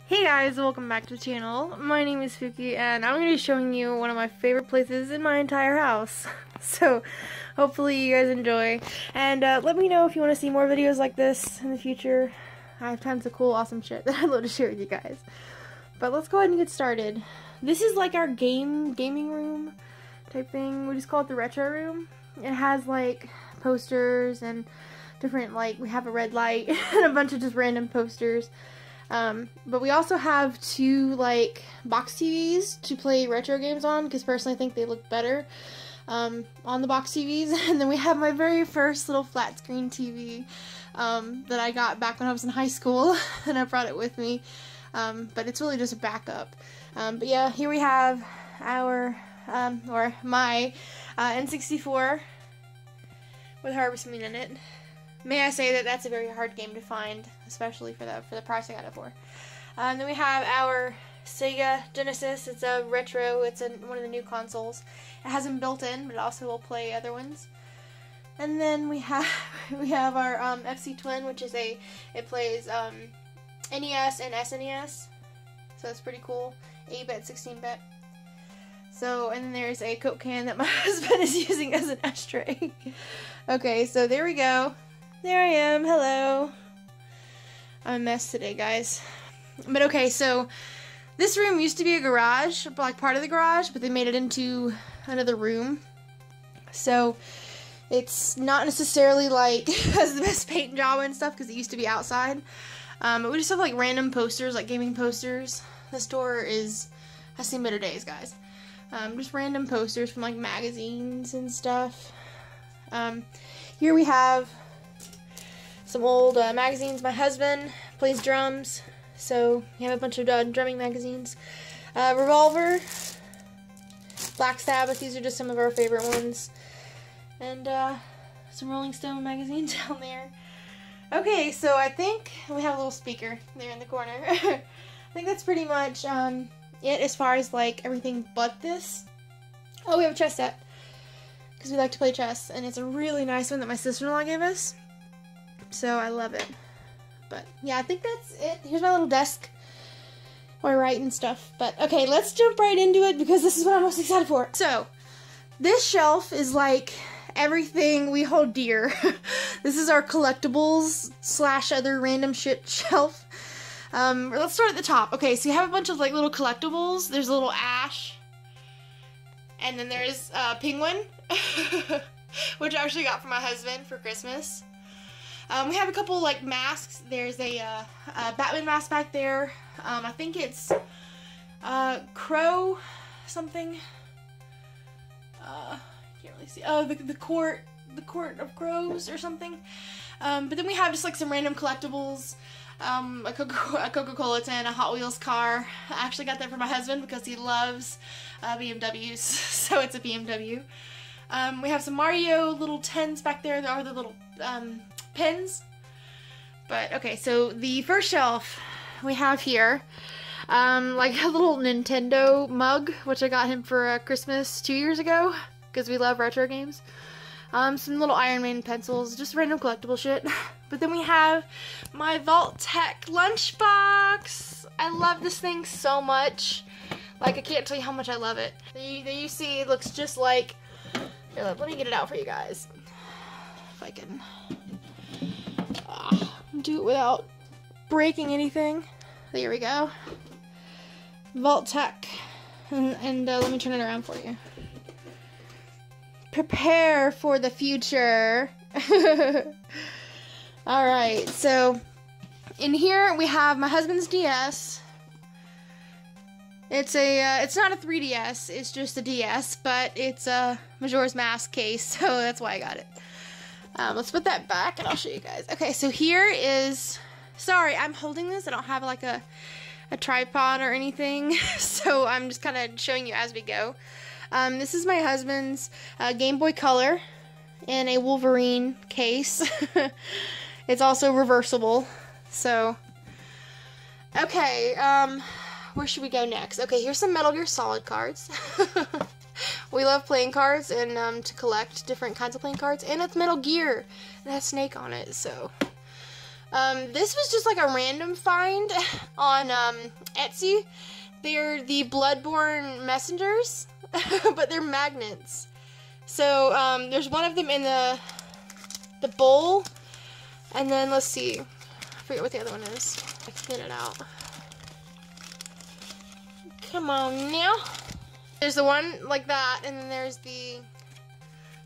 Hey guys, welcome back to the channel. My name is Spooky and I'm going to be showing you one of my favorite places in my entire house. So, hopefully you guys enjoy. And let me know if you want to see more videos like this in the future. I have tons of cool, awesome shit that I'd love to share with you guys. But let's go ahead and get started. This is like our gaming room type thing. We just call it the retro room. It has like posters and different, like, we have a red light and a bunch of just random posters. But we also have two, like, box TVs to play retro games on, because personally I think they look better on the box TVs. And then we have my very first little flat screen TV that I got back when I was in high school, and I brought it with me. But it's really just a backup. But yeah, here we have our, or my N64 with Harvest Moon in it. May I say that that's a very hard game to find, especially for the price I got it for. Then we have our Sega Genesis. It's a retro. It's one of the new consoles. It has them built in, but it also will play other ones. And then we have our FC Twin, which is it plays NES and SNES. So it's pretty cool. 8-bit, 16-bit. So, and then there's a Coke can that my husband is using as an ashtray. Okay, so there we go. There I am. Hello. I'm a mess today, guys. But okay, so this room used to be a garage, like part of the garage, but they made it into another room. So it's not necessarily like has the best paint job and stuff because it used to be outside. But we just have like random posters, like gaming posters. This door has seen better days, guys. Just random posters from like magazines and stuff. Here we have some old magazines. My husband plays drums, so we have a bunch of drumming magazines. Revolver, Black Sabbath, these are just some of our favorite ones. And some Rolling Stone magazines down there. Okay, so I think we have a little speaker there in the corner. I think that's pretty much it as far as like everything but this. Oh, we have a chess set, because we like to play chess, and it's a really nice one that my sister-in-law gave us. So I love it. But yeah, I think that's it. Here's my little desk where I write and stuff. But okay, let's jump right into it because this is what I'm most excited for. So this shelf is like everything we hold dear. This is our collectibles / other random shit shelf. Let's start at the top. Okay, so you have a bunch of like little collectibles. There's a little Ash, and then there's a penguin, which I actually got for my husband for Christmas. We have a couple like masks. There's a Batman mask back there. I think it's Crow something. Can't really see. Oh, the court of crows or something. But then we have just like some random collectibles. A Coca-Cola tin, a Hot Wheels car. I actually got that for my husband because he loves BMWs, so it's a BMW. We have some Mario little tins back there. There are the little pins. But okay, so the first shelf we have here, like a little Nintendo mug, which I got him for Christmas 2 years ago because we love retro games. Some little Iron Man pencils, just random collectible shit. But then we have my Vault-Tec lunchbox. I love this thing so much. Like, I can't tell you how much I love it. There you see, it looks just like, here, let me get it out for you guys. If I can do it without breaking anything. There we go. Vault-Tec. And let me turn it around for you. Prepare for the future. Alright, so in here we have my husband's DS. It's not a 3DS, it's just a DS, but it's a Majora's Mask case, so that's why I got it. Let's put that back and I'll show you guys. Okay, so here is, sorry, I'm holding this, I don't have like a tripod or anything, so I'm just kind of showing you as we go. This is my husband's Game Boy Color in a Wolverine case. It's also reversible. So, okay, where should we go next? Okay, here's some Metal Gear Solid cards. We love playing cards and to collect different kinds of playing cards. And it's Metal Gear. It has Snake on it, so. This was just like a random find on Etsy. They're the Bloodborne messengers, but they're magnets. So there's one of them in the bowl, and then let's see, I forget what the other one is. I can get it out. Come on now. There's the one like that, and then there's the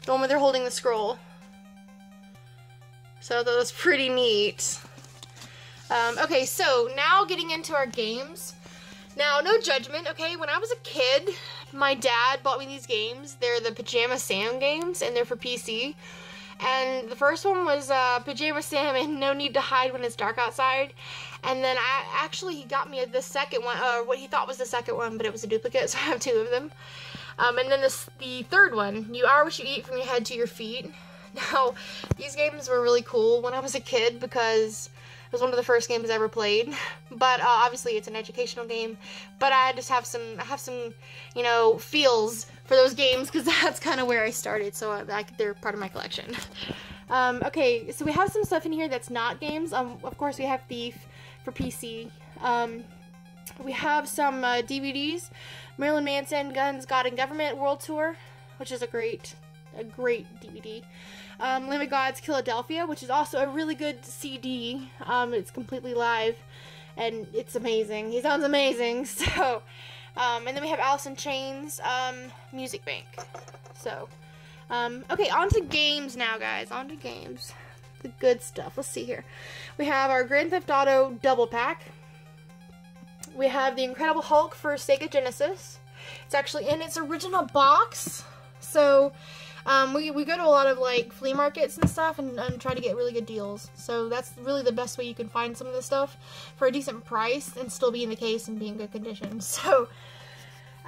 one where they're holding the scroll. So that was pretty neat. Okay, so now getting into our games. Now, no judgment, okay? When I was a kid, my dad bought me these games. They're the Pajama Sam games, and they're for PC. And the first one was Pajama Sam and No Need to Hide When It's Dark Outside. And then he got me the second one, what he thought was the second one, but it was a duplicate, so I have two of them. And then the third one, You Are What You Eat From Your Head to Your Feet. Now, these games were really cool when I was a kid because it was one of the first games I ever played. But obviously it's an educational game. But I just have some, you know, feels for those games because that's kind of where I started. So they're part of my collection. Okay, so we have some stuff in here that's not games. Of course, we have Thief for PC. We have some DVDs. Marilyn Manson, Guns, God and Government World Tour, which is a great DVD. Lamb of God's Philadelphia, which is also a really good CD. It's completely live, and it's amazing. He sounds amazing. So, and then we have Alice in Chains, Music Bank. So, okay, on to games now, guys. On to games. The good stuff. Let's see here. We have our Grand Theft Auto double pack. We have the Incredible Hulk for Sega Genesis. It's actually in its original box. So, we go to a lot of like flea markets and stuff and try to get really good deals. So that's really the best way you can find some of this stuff for a decent price and still be in the case and be in good condition. So,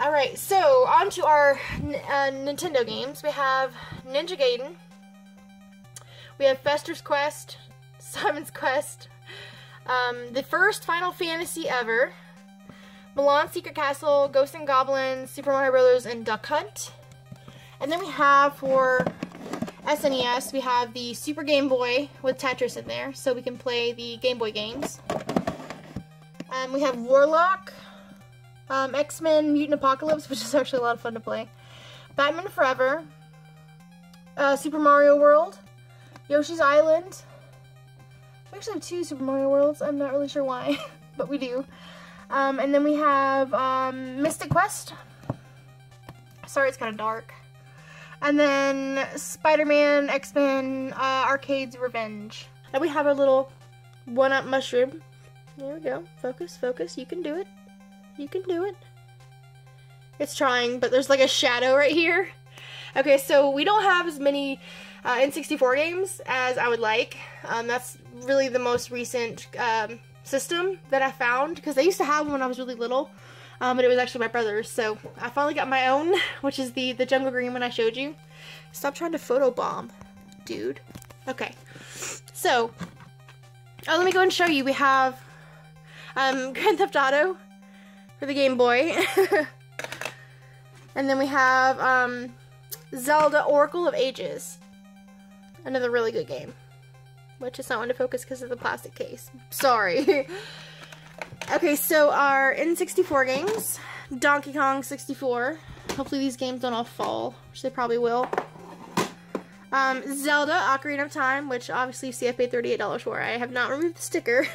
alright, so on to our Nintendo games. We have Ninja Gaiden. We have Fester's Quest, Simon's Quest, the first Final Fantasy ever, Milan Secret Castle, Ghosts and Goblins, Super Mario Bros., and Duck Hunt. And then we have for SNES, we have the Super Game Boy with Tetris in there, so we can play the Game Boy games. We have Warlock, X-Men Mutant Apocalypse, which is actually a lot of fun to play, Batman Forever, Super Mario World, Yoshi's Island. We actually have two Super Mario Worlds, I'm not really sure why, but we do. And then we have Mystic Quest. Sorry, it's kind of dark. And then Spider-Man, X-Men, Arcade's Revenge. And we have our little one-up mushroom. There we go. Focus, focus. You can do it. You can do it. It's trying, but there's like a shadow right here. Okay, so we don't have as many N64 games as I would like. That's really the most recent system that I found, because I used to have one when I was really little. But it was actually my brother's, so I finally got my own, which is the Jungle Green one I showed you. Stop trying to photobomb, dude. Okay, so, let me go and show you. We have Grand Theft Auto for the Game Boy. And then we have Zelda Oracle of Ages. Another really good game. Which is not one to focus because of the plastic case. Sorry. Okay, so our N64 games, Donkey Kong 64. Hopefully these games don't all fall, which they probably will. Zelda Ocarina of Time, which obviously you see I paid $38 for. I have not removed the sticker,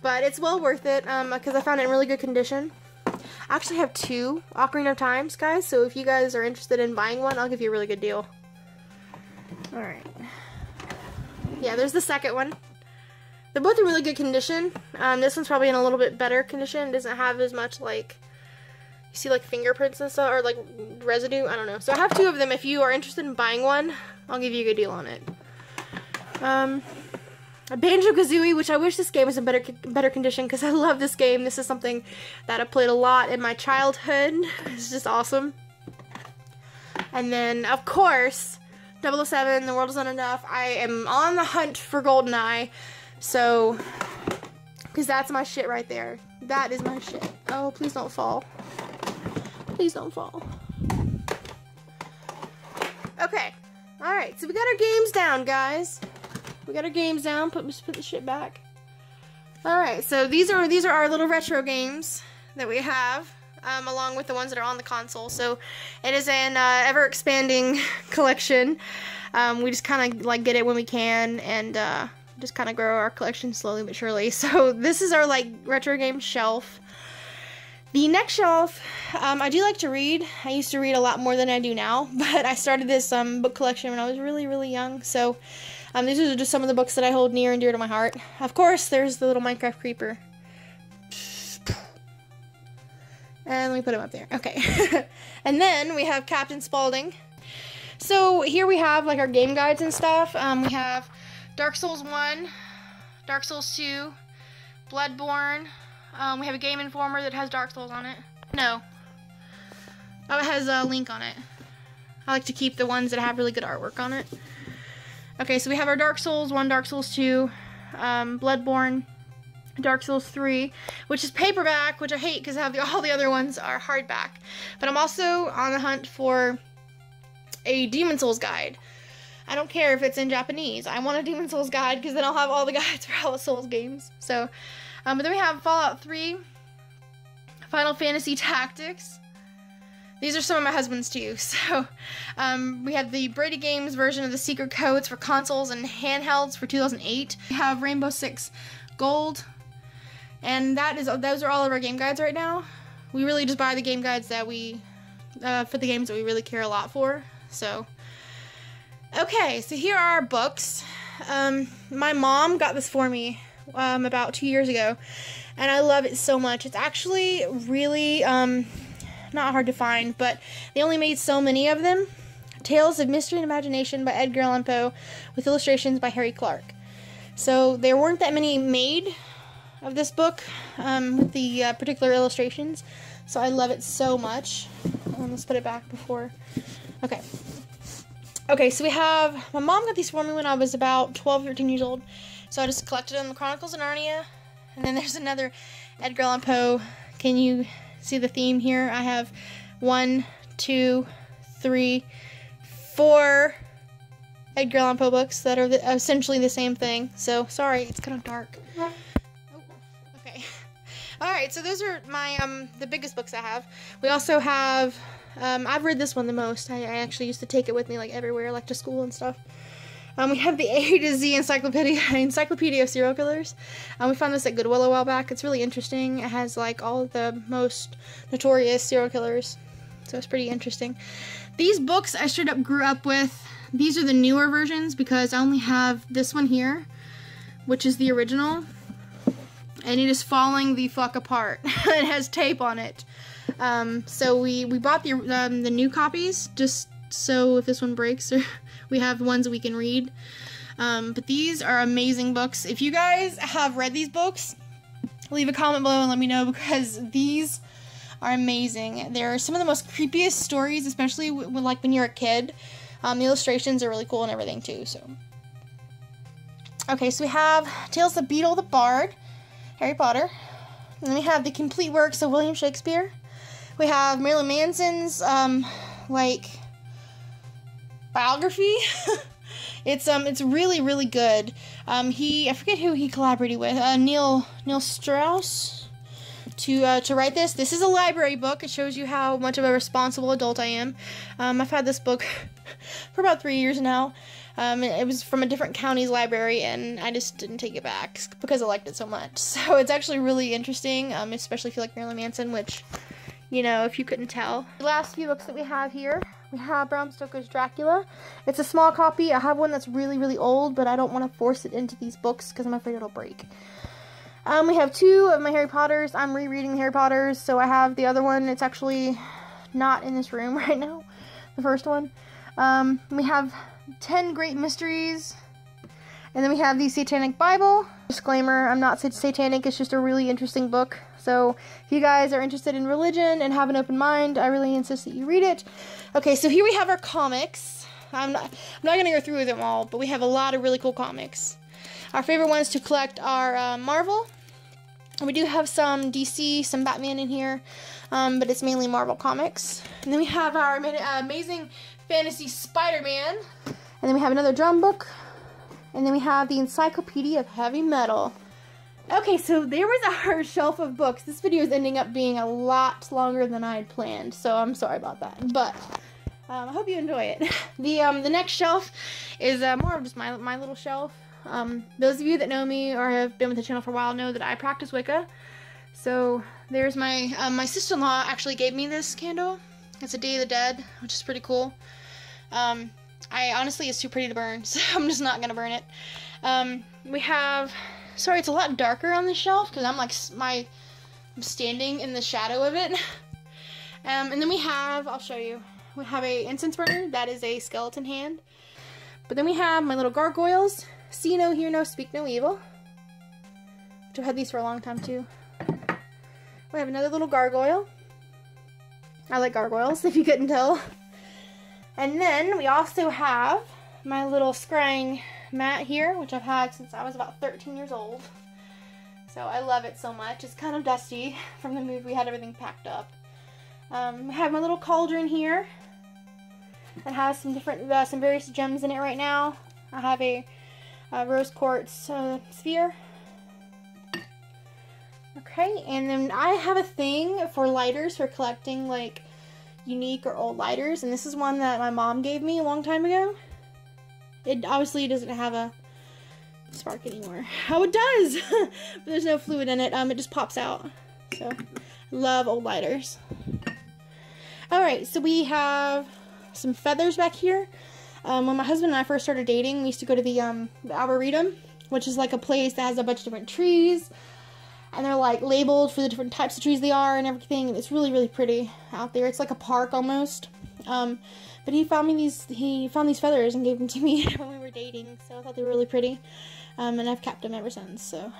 but it's well worth it because I found it in really good condition. I actually have two Ocarina of Times, guys, so if you guys are interested in buying one, I'll give you a really good deal. Alright. Yeah, there's the second one. They're both in really good condition. This one's probably in a little bit better condition. It doesn't have as much, like, you see, like, fingerprints and stuff, or, like, residue. I don't know. So I have two of them. If you are interested in buying one, I'll give you a good deal on it. Banjo-Kazooie, which I wish this game was in better condition, because I love this game. This is something that I played a lot in my childhood. It's just awesome. And then, of course, 007, The World Is Not Enough. I am on the hunt for GoldenEye. So, because that's my shit right there. That is my shit. Oh, please don't fall. Please don't fall. Okay. Alright, so we got our games down, guys. we got our games down. Just put the shit back. Alright, so these are our little retro games that we have, along with the ones that are on the console. So it is an ever-expanding collection. We just kind of like get it when we can, and just kind of grow our collection slowly but surely. So this is our like retro game shelf. The next shelf, I do like to read. I used to read a lot more than I do now, but I started this book collection when I was really, really young. So these are just some of the books that I hold near and dear to my heart. Of course, there's the little Minecraft creeper. And let me put him up there. Okay. And then we have Captain Spaulding. So here we have like our game guides and stuff. We have Dark Souls 1, Dark Souls 2, Bloodborne. We have a Game Informer that has Dark Souls on it. No. Oh, it has a Link on it. I like to keep the ones that have really good artwork on it. Okay, so we have our Dark Souls 1, Dark Souls 2, Bloodborne, Dark Souls 3, which is paperback, which I hate because all the other ones are hardback. But I'm also on the hunt for a Demon Souls guide. I don't care if it's in Japanese. I want a Demon Souls guide because then I'll have all the guides for all the Souls games. So, but then we have Fallout 3, Final Fantasy Tactics. These are some of my husband's too. So, we have the Brady Games version of the secret codes for consoles and handhelds for 2008. We have Rainbow Six Gold, and those are all of our game guides right now. We really just buy the game guides that we, for the games that we really care a lot for. So, okay, so here are our books. My mom got this for me about 2 years ago, and I love it so much. It's actually really not hard to find, but they only made so many of them. Tales of Mystery and Imagination by Edgar Allan Poe, with illustrations by Harry Clark. So there weren't that many made of this book with the particular illustrations, so I love it so much. Let's put it back before. Okay. Okay, so we have, my mom got these for me when I was about 12, 13 years old, so I just collected them, the Chronicles of Narnia, and then there's another Edgar Allan Poe. Can you see the theme here? I have 1, 2, 3, 4 Edgar Allan Poe books that are essentially the same thing. So, sorry, it's kind of dark. Oh, okay. Alright, so those are my, the biggest books I have. We also have, I've read this one the most. I actually used to take it with me, like, everywhere, like to school and stuff. We have the A to Z Encyclopedia of Serial Killers. We found this at Goodwill a while back. It's really interesting. It has, like, all of the most notorious serial killers. So it's pretty interesting. These books I straight up grew up with. These are the newer versions because I only have this one here, which is the original. And it is falling the fuck apart. It has tape on it. So we bought the new copies just so if this one breaks, or we have ones that we can read. But these are amazing books. If you guys have read these books, leave a comment below and let me know, because these are amazing. They're some of the most creepiest stories, especially like when you're a kid. The illustrations are really cool and everything too. So, okay, so we have Tales of Beedle the Bard, Harry Potter. And then we have the complete works of William Shakespeare. We have Marilyn Manson's like biography. It's really, really good. I forget who he collaborated with. Neil Strauss to write this. This is a library book. It shows you how much of a responsible adult I am. I've had this book for about 3 years now. It was from a different county's library, and I just didn't take it back because I liked it so much. So it's actually really interesting, especially if you like Marilyn Manson, which, you know, if you couldn't tell. The last few books that we have here, we have Bram Stoker's Dracula. It's a small copy. I have one that's really, really old, but I don't want to force it into these books because I'm afraid it'll break. We have 2 of my Harry Potters. I'm rereading the Harry Potters, so I have the other one. It's actually not in this room right now, the first one. We have 10 Great Mysteries, and then we have the Satanic Bible. Disclaimer, I'm not satanic, it's just a really interesting book. So if you guys are interested in religion and have an open mind, I really insist that you read it. Okay, so here we have our comics. I'm not going to go through them all, but we have a lot of really cool comics. Our favorite ones to collect are Marvel. We do have some DC, some Batman in here, but it's mainly Marvel comics. And then we have our Amazing Fantasy Spider-Man. And then we have another drum book. And then we have the Encyclopedia of Heavy Metal. Okay, so there was our shelf of books. This video is ending up being a lot longer than I had planned, so I'm sorry about that. But I hope you enjoy it. The next shelf is more of just my little shelf. Those of you that know me or have been with the channel for a while know that I practice Wicca. So there's my my sister-in-law actually gave me this candle. It's a Day of the Dead, which is pretty cool. I honestly, it's too pretty to burn, so I'm just not gonna burn it. We have, sorry, it's a lot darker on this shelf because I'm like I'm standing in the shadow of it. And then we have, I'll show you. We have a incense burner that is a skeleton hand. But then we have my little gargoyles. See no, hear no, speak no evil. Which I've had these for a long time too. We have another little gargoyle. I like gargoyles, if you couldn't tell. And then we also have my little scrying mat here, which I've had since I was about 13 years old. So I love it so much. It's kind of dusty from the move. We had everything packed up. I have my little cauldron here that has some different, some various gems in it right now. I have a rose quartz sphere. Okay, and then I have a thing for lighters, for collecting like unique or old lighters, and this is one that my mom gave me a long time ago. It obviously doesn't have a spark anymore. Oh, it does! But there's no fluid in it. It just pops out. So, I love old lighters. Alright, so we have some feathers back here. When my husband and I first started dating, we used to go to the Arboretum, which is like a place that has a bunch of different trees. And they're like labeled for the different types of trees they are and everything. And it's really, really pretty out there. It's like a park almost. But he found these feathers and gave them to me when we were dating. So I thought they were really pretty. And I've kept them ever since. So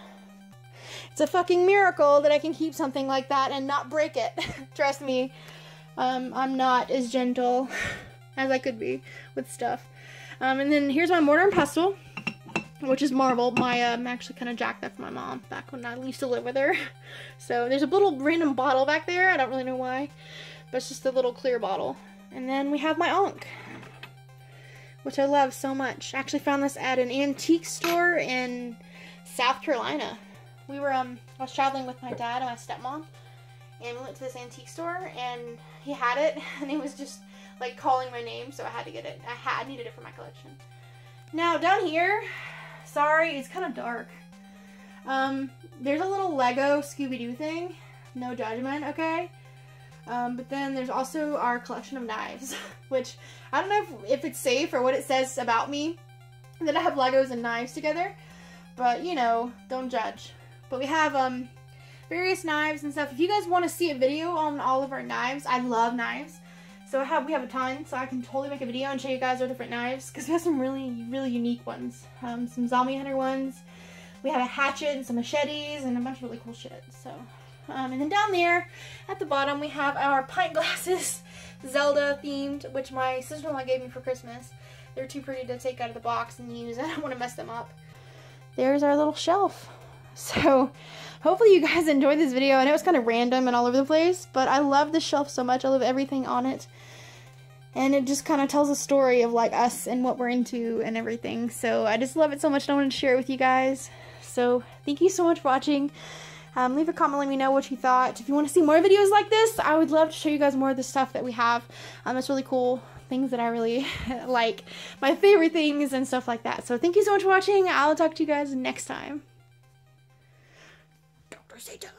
it's a fucking miracle that I can keep something like that and not break it. Trust me. I'm not as gentle as I could be with stuff. And then here's my mortar and pestle, which is marble. My actually kind of jacked that from my mom back when I used to live with her. So there's a little random bottle back there. I don't really know why, but it's just a little clear bottle. And then we have my ankh, which I love so much. I actually found this at an antique store in South Carolina. We were I was traveling with my dad and my stepmom, and we went to this antique store, and he had it, and he was just like calling my name, so I had to get it. I needed it for my collection. Now down here, sorry, it's kind of dark. There's a little Lego Scooby-Doo thing. No judgment, okay? But then there's also our collection of knives, which I don't know if it's safe or what it says about me that I have Legos and knives together, but you know, don't judge. But we have various knives and stuff. If you guys want to see a video on all of our knives, I love knives. So we have a ton, so I can totally make a video and show you guys our different knives, because we have some really, really unique ones. Some zombie hunter ones. We have a hatchet and some machetes and a bunch of really cool shit. So, and then down there at the bottom we have our pint glasses, Zelda themed, which my sister-in-law gave me for Christmas. They're too pretty to take out of the box and use. I don't want to mess them up. There's our little shelf. So, hopefully you guys enjoyed this video. I know it's kind of random and all over the place, but I love this shelf so much. I love everything on it. And it just kind of tells a story of like us and what we're into and everything. So I just love it so much and I wanted to share it with you guys. So thank you so much for watching. Leave a comment, let me know what you thought. If you want to see more videos like this, I would love to show you guys more of the stuff that we have. It's really cool. Things that I really like. My favorite things and stuff like that. So thank you so much for watching. I'll talk to you guys next time. Dr. Satan.